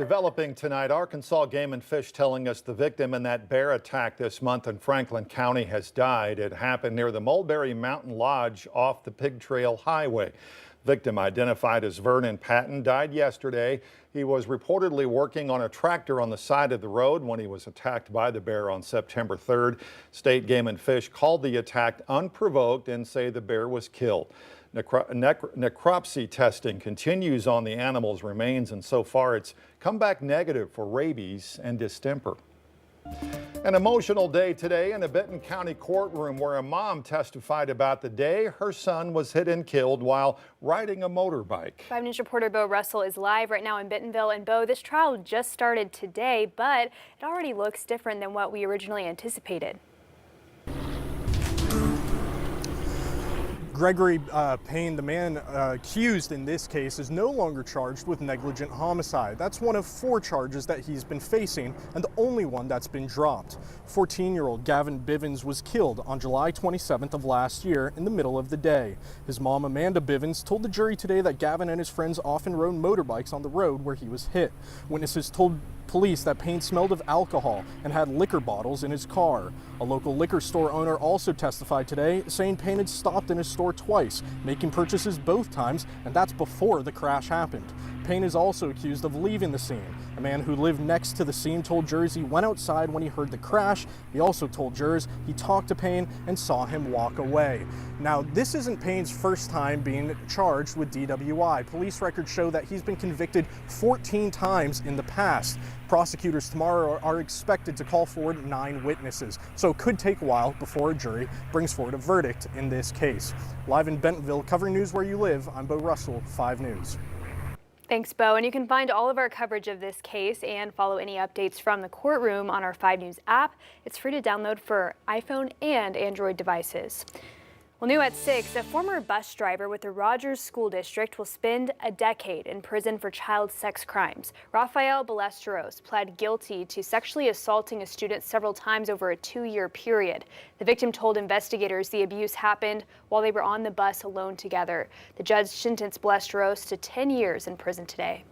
Developing tonight, Arkansas Game and Fish telling us the victim in that bear attack this month in Franklin County has died. It happened near the Mulberry Mountain Lodge off the Pig Trail Highway. Victim, identified as Vernon Patton, died yesterday. He was reportedly working on a tractor on the side of the road when he was attacked by the bear on September 3rd. State Game and Fish called the attack unprovoked and say the bear was killed. Necropsy testing continues on the animal's remains, and so far it's come back negative for rabies and distemper. An emotional day today in a Benton County courtroom where a mom testified about the day her son was hit and killed while riding a motorbike. 5 News reporter Bo Russell is live right now in Bentonville. And Bo, this trial just started today, but it already looks different than what we originally anticipated. Gregory Payne, the man accused in this case, is no longer charged with negligent homicide. That's one of 4 charges that he's been facing and the only one that's been dropped. 14-year-old Gavin Bivens was killed on July 27th of last year in the middle of the day. His mom, Amanda Bivens, told the jury today that Gavin and his friends often rode motorbikes on the road where he was hit. Witnesses told police that Payne smelled of alcohol and had liquor bottles in his car. A local liquor store owner also testified today, saying Payne had stopped in his store twice, making purchases both times, and that's before the crash happened. Payne is also accused of leaving the scene. A man who lived next to the scene told jurors he went outside when he heard the crash. He also told jurors he talked to Payne and saw him walk away. Now, this isn't Payne's first time being charged with DWI. Police records show that he's been convicted 14 times in the past. Prosecutors tomorrow are expected to call forward 9 witnesses, so it could take a while before a jury brings forward a verdict in this case. Live in Bentonville, covering news where you live, I'm Bo Russell, 5 News. Thanks, Bo. And you can find all of our coverage of this case and follow any updates from the courtroom on our 5 News app. It's free to download for iPhone and Android devices. Well, new at 6, a former bus driver with the Rogers School District will spend a decade in prison for child sex crimes. Rafael Ballesteros pled guilty to sexually assaulting a student several times over a 2-year period. The victim told investigators the abuse happened while they were on the bus alone together. The judge sentenced Ballesteros to 10 years in prison today.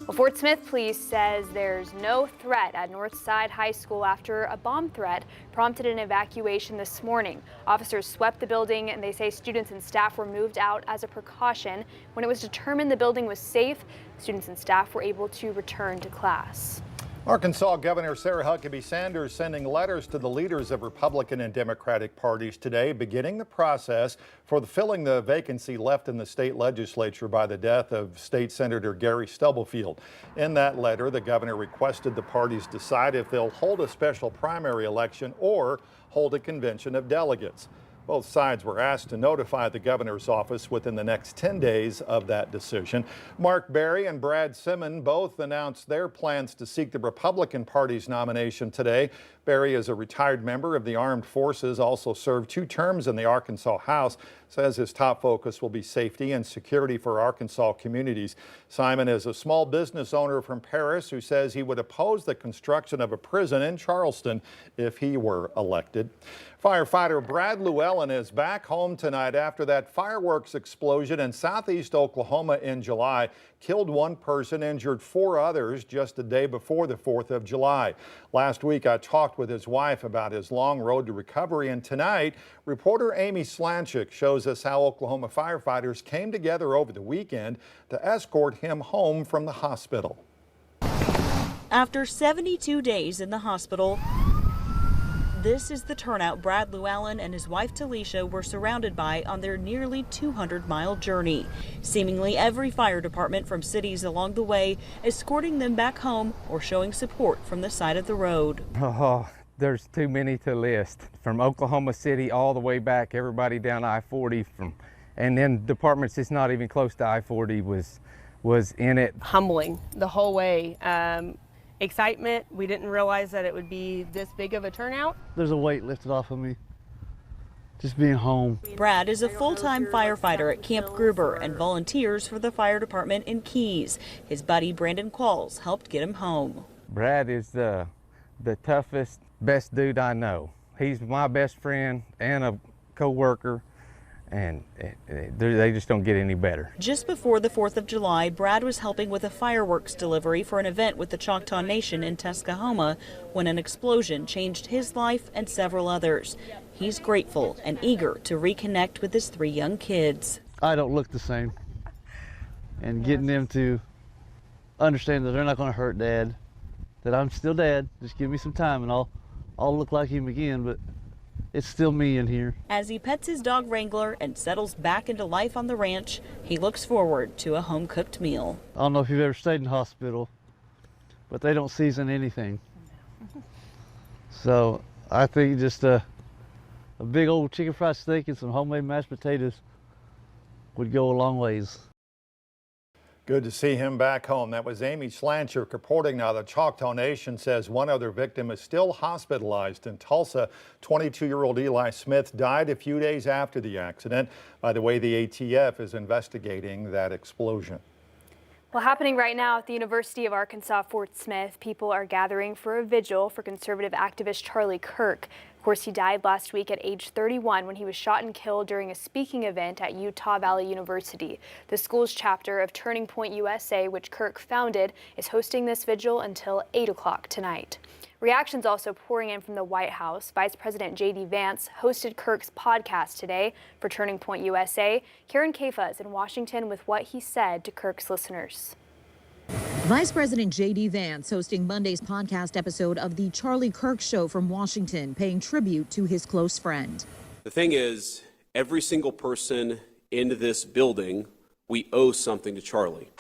Well, Fort Smith Police says there's no threat at Northside High School after a bomb threat prompted an evacuation this morning. Officers swept the building and they say students and staff were moved out as a precaution. When it was determined the building was safe, students and staff were able to return to class. Arkansas Governor Sarah Huckabee Sanders sending letters to the leaders of Republican and Democratic parties today, beginning the process for filling the vacancy left in the state legislature by the death of State Senator Gary Stubblefield. In that letter, the governor requested the parties decide if they'll hold a special primary election or hold a convention of delegates. Both sides were asked to notify the governor's office within the next 10 days of that decision. Mark Berry and Brad Simmons both announced their plans to seek the Republican Party's nomination today. Berry is a retired member of the Armed Forces, also served 2 terms in the Arkansas House, says his top focus will be safety and security for Arkansas communities. Simon is a small business owner from Paris who says he would oppose the construction of a prison in Charleston if he were elected. Firefighter Brad Llewellyn is back home tonight after that fireworks explosion in southeast Oklahoma in July killed 1 person, injured 4 others just a day before the 4th of July. Last week, I talked with his wife about his long road to recovery, and tonight, reporter Amy Slanchik shows us how Oklahoma firefighters came together over the weekend to escort him home from the hospital. After 72 days in the hospital, this is the turnout Brad Llewellyn and his wife Talisha were surrounded by on their nearly 200-mile journey. Seemingly every fire department from cities along the way escorting them back home or showing support from the side of the road. Oh, there's too many to list. From Oklahoma City all the way back, everybody down I-40 and then departments that's not even close to I-40 was in it. Humbling the whole way. Excitement. We didn't realize that it would be this big of a turnout. There's a weight lifted off of me, just being home. Brad is a full-time firefighter at Camp Gruber and volunteers for the fire department in Keys. His buddy Brandon Qualls helped get him home. Brad is the toughest, best dude I know. He's my best friend and a co-worker, and they just don't get any better. Just before the 4th of July, Brad was helping with a fireworks delivery for an event with the Choctaw Nation in Tuskahoma when an explosion changed his life and several others. He's grateful and eager to reconnect with his 3 young kids. I don't look the same. And getting them to understand that they're not going to hurt Dad, that I'm still Dad, just give me some time and I'll look like him again, but it's still me in here. As he pets his dog Wrangler and settles back into life on the ranch, he looks forward to a home-cooked meal. I don't know if you've ever stayed in the hospital, but they don't season anything. So I think just a big old chicken fried steak and some homemade mashed potatoes would go a long ways. Good to see him back home. That was Amy Slanchuk reporting. Now, the Choctaw Nation says one other victim is still hospitalized in Tulsa. 22-year-old Eli Smith died a few days after the accident. By the way, the ATF is investigating that explosion. Well, happening right now at the University of Arkansas Fort Smith, people are gathering for a vigil for conservative activist Charlie Kirk. Of course, he died last week at age 31 when he was shot and killed during a speaking event at Utah Valley University. The school's chapter of Turning Point USA, which Kirk founded, is hosting this vigil until 8 o'clock tonight. Reactions also pouring in from the White House. Vice President J.D. Vance hosted Kirk's podcast today for Turning Point USA. Karen Kafa is in Washington with what he said to Kirk's listeners. Vice President J.D. Vance hosting Monday's podcast episode of The Charlie Kirk Show from Washington, paying tribute to his close friend. The thing is, every single person in this building, we owe something to Charlie.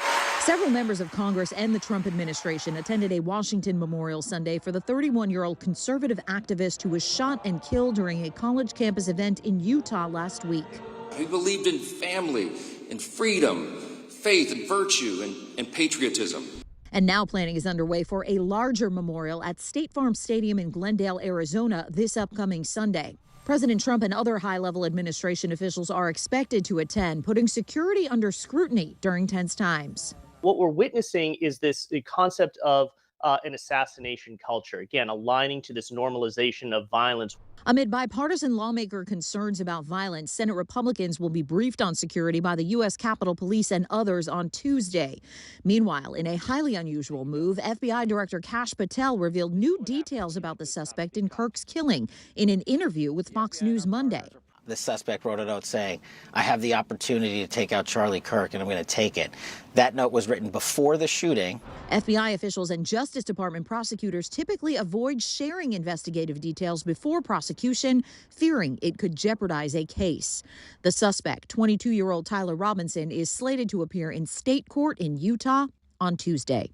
Several members of Congress and the Trump administration attended a Washington memorial Sunday for the 31-year-old conservative activist who was shot and killed during a college campus event in Utah last week. He believed in family and freedom, faith and virtue and patriotism. And now planning is underway for a larger memorial at State Farm Stadium in Glendale, Arizona this upcoming Sunday. President Trump and other high-level administration officials are expected to attend, putting security under scrutiny during tense times. What we're witnessing is the concept of an assassination culture, again, aligning to this normalization of violence. Amid bipartisan lawmaker concerns about violence, Senate Republicans will be briefed on security by the U.S. Capitol Police and others on Tuesday. Meanwhile, in a highly unusual move, FBI Director Kash Patel revealed new details about the suspect in Kirk's killing in an interview with Fox News Monday. The suspect wrote a note saying, I have the opportunity to take out Charlie Kirk and I'm going to take it. That note was written before the shooting. FBI officials and Justice Department prosecutors typically avoid sharing investigative details before prosecution, fearing it could jeopardize a case. The suspect, 22-year-old Tyler Robinson, is slated to appear in state court in Utah on Tuesday.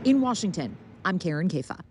In Washington, I'm Karen Kafa.